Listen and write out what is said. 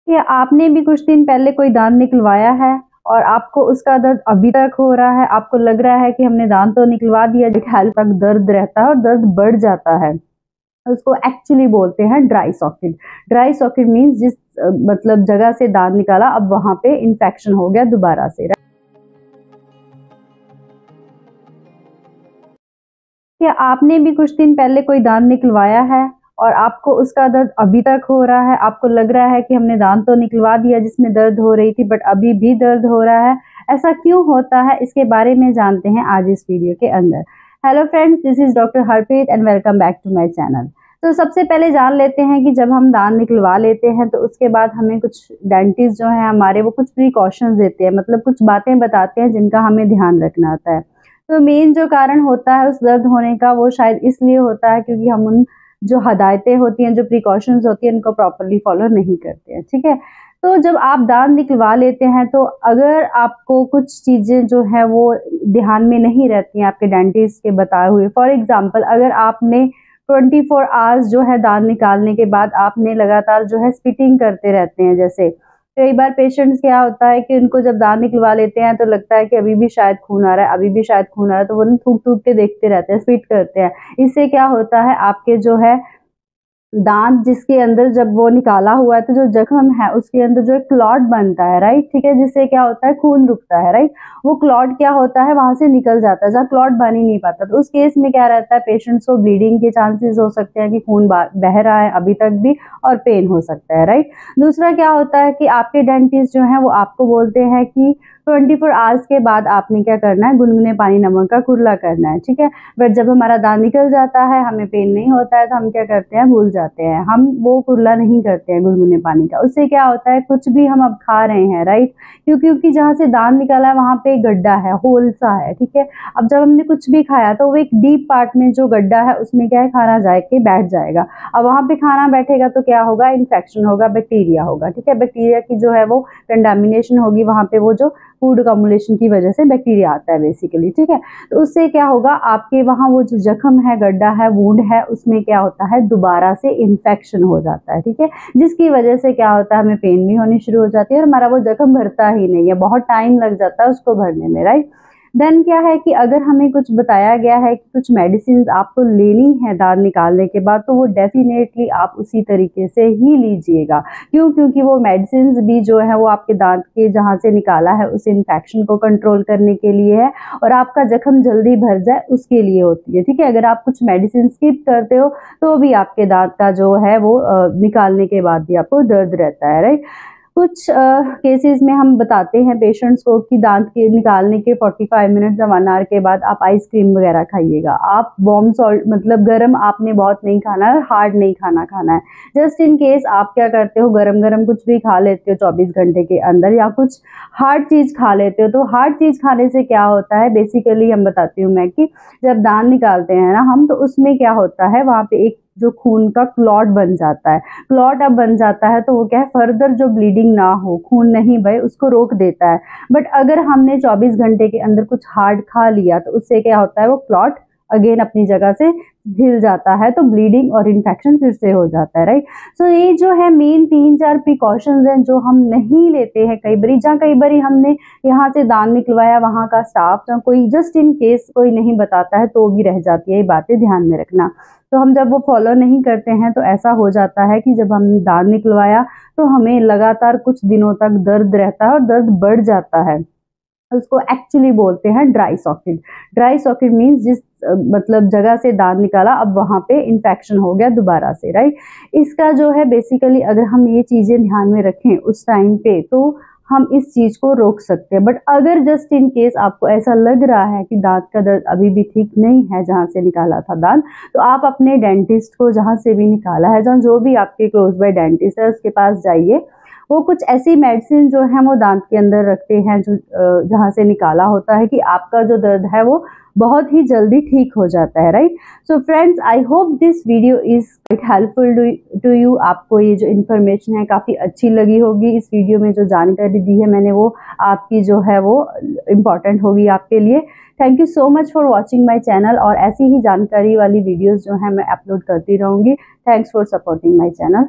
कि आपने भी कुछ दिन पहले कोई दांत निकलवाया है और आपको उसका दर्द अभी तक हो रहा है, आपको लग रहा है कि हमने दांत तो निकलवा दिया, हाल तक दर्द रहता है और दर्द बढ़ जाता है। उसको एक्चुअली बोलते हैं dry socket. Dry socket means जिस मतलब जगह से दांत निकाला अब वहां पे इन्फेक्शन हो गया दोबारा से। कि आपने भी कुछ दिन पहले कोई दांत निकलवाया है और आपको उसका दर्द अभी तक हो रहा है, आपको लग रहा है कि हमने दांत तो निकलवा दिया जिसमें दर्द हो रही थी बट अभी भी दर्द हो रहा है। ऐसा क्यों होता है, इसके बारे में जानते हैं आज इस वीडियो के अंदर। Hello friends, this is doctor Harpreet and welcome back to my channel. तो सबसे पहले जान लेते हैं कि जब हम दांत निकलवा लेते हैं तो उसके बाद हमें कुछ डेंटिस्ट जो है हमारे वो कुछ प्रिकॉशंस देते हैं, मतलब कुछ बातें बताते हैं जिनका हमें ध्यान रखना होता है। तो मेन जो कारण होता है उस दर्द होने का वो शायद इसलिए होता है क्योंकि हम उन जो हदायतें होती हैं, जो प्रिकॉशंस होती हैं, उनको प्रॉपरली फॉलो नहीं करते हैं। ठीक है, तो जब आप दांत निकलवा लेते हैं तो अगर आपको कुछ चीज़ें जो है वो ध्यान में नहीं रहती हैं आपके डेंटिस्ट के बताए हुए, फॉर एग्जांपल अगर आपने 24 आवर्स जो है दांत निकालने के बाद आपने लगातार जो है स्पिटिंग करते रहते हैं, जैसे कई बार पेशेंट्स क्या होता है कि उनको जब दांत निकलवा लेते हैं तो लगता है कि अभी भी शायद खून आ रहा है, अभी भी शायद खून आ रहा है, तो वो ना थूक थूक के देखते रहते हैं, स्पिट करते हैं। इससे क्या होता है, आपके जो है दांत जिसके अंदर जब वो निकाला हुआ है तो जो जख्म है उसके अंदर जो एक क्लॉट बनता है, राइट, ठीक है, जिससे क्या होता है खून रुकता है, राइट। वो क्लॉट क्या होता है वहां से निकल जाता है, जहाँ क्लॉट बन ही नहीं पाता, तो उस केस में क्या रहता है, पेशेंट्स को ब्लीडिंग के चांसेस हो सकते हैं कि खून बह रहा है अभी तक भी, और पेन हो सकता है, राइट। दूसरा क्या होता है कि आपके डेंटिस्ट जो है वो आपको बोलते हैं कि 24 आवर्स के बाद आपने क्या करना है, गुनगुने पानी नमक का कुल्ला करना है, ठीक है। बट जब हमारा दांत निकल जाता है, हमें पेन नहीं होता है, तो हम क्या करते हैं, भूल जाते हैं, हम वो कुल्ला नहीं करते हैं गुनगुने पानी का। उससे क्या होता है, कुछ भी हम अब खा रहे हैं, राइट, क्योंकि जहाँ से दांत निकाला है वहां पे गड्ढा है, होल सा है, ठीक है। अब जब हमने कुछ भी खाया तो वो एक डीप पार्ट में जो गड्ढा है उसमें क्या है, खाना जाके बैठ जाएगा। अब वहां पे खाना बैठेगा तो क्या होगा, इन्फेक्शन होगा, बैक्टीरिया होगा, ठीक है। बैक्टीरिया की जो है वो कंटामिनेशन होगी, वहां पे वो जो फूड कम्युलेशन की वजह से बैक्टीरिया आता है बेसिकली, ठीक है। तो उससे क्या होगा, आपके वहां वो जो जख्म है, गड्ढा है, वुंड है, उसमें क्या होता है, दोबारा से इन्फेक्शन हो जाता है, ठीक है। जिसकी वजह से क्या होता है, हमें पेन भी होनी शुरू हो जाती है और हमारा वो जख्म भरता ही नहीं है, बहुत टाइम लग जाता है उसको भरने में, राइट। देन क्या है कि अगर हमें कुछ बताया गया है कि कुछ मेडिसिन आपको लेनी है दांत निकालने के बाद, तो वो डेफिनेटली आप उसी तरीके से ही लीजिएगा। क्यों? क्योंकि वो मेडिसिन भी जो है वो आपके दांत के जहाँ से निकाला है उस इन्फेक्शन को कंट्रोल करने के लिए है, और आपका जख्म जल्दी भर जाए उसके लिए होती है, ठीक है। अगर आप कुछ मेडिसिन स्किप करते हो तो भी आपके दांत का जो है वो निकालने के बाद भी आपको दर्द रहता है, राइट। कुछ केसेस में हम बताते हैं पेशेंट्स को कि दांत के निकालने के 45 मिनट या 1 आवर के बाद आप आइसक्रीम वगैरह खाइएगा। आप वार्म सॉल्ट मतलब गर्म आपने बहुत नहीं खाना है, हार्ड नहीं खाना है। जस्ट इन केस आप क्या करते हो, गरम गरम कुछ भी खा लेते हो 24 घंटे के अंदर, या कुछ हार्ड चीज खा लेते हो, तो हार्ड चीज खाने से क्या होता है, बेसिकली हम बताती हूँ मैं कि जब दांत निकालते हैं ना हम, तो उसमें क्या होता है, वहां पे एक जो खून का क्लॉट बन जाता है। क्लॉट अब बन जाता है तो वो क्या है, फर्दर जो ब्लीडिंग ना हो, खून नहीं बहे, उसको रोक देता है। बट अगर हमने 24 घंटे के अंदर कुछ हार्ड खा लिया तो उससे क्या होता है, वो क्लॉट अगेन अपनी जगह से हिल जाता है, तो ब्लीडिंग और इन्फेक्शन फिर से हो जाता है, राइट। सो ये जो है मेन 3-4 प्रिकॉशंस हैं जो हम नहीं लेते हैं कई बारी हमने यहाँ से दांत निकलवाया, वहाँ का स्टाफ या कोई जस्ट इन केस कोई नहीं बताता है तो भी रह जाती है, ये बातें ध्यान में रखना। तो हम जब वो फॉलो नहीं करते हैं तो ऐसा हो जाता है कि जब हमने दांत निकलवाया तो हमें लगातार कुछ दिनों तक दर्द रहता है और दर्द बढ़ जाता है। उसको एक्चुअली बोलते हैं dry socket. Dry socket means जिस मतलब जगह से दांत निकाला अब वहां पे इन्फेक्शन हो गया दोबारा से, राइट। इसका जो है बेसिकली अगर हम ये चीजें ध्यान में रखें उस टाइम पे तो हम इस चीज को रोक सकते हैं। बट अगर जस्ट इन केस आपको ऐसा लग रहा है कि दांत का दर्द अभी भी ठीक नहीं है जहां से निकाला था दांत, तो आप अपने डेंटिस्ट को जहां से भी निकाला है, जहां जो भी आपके क्लोज बाय डेंटिस्ट है उसके पास जाइए। वो कुछ ऐसी मेडिसिन जो है वो दांत के अंदर रखते हैं जो जहाँ से निकाला होता है कि आपका जो दर्द है वो बहुत ही जल्दी ठीक हो जाता है, right. So friends, I hope this video is quite helpful to you. आपको ये जो इन्फॉर्मेशन है काफ़ी अच्छी लगी होगी। इस वीडियो में जो जानकारी दी है मैंने वो आपकी जो है वो इम्पॉर्टेंट होगी आपके लिए। Thank you so much for watching my channel, और ऐसी ही जानकारी वाली वीडियोज़ जो है मैं अपलोड करती रहूँगी। Thanks for supporting my channel.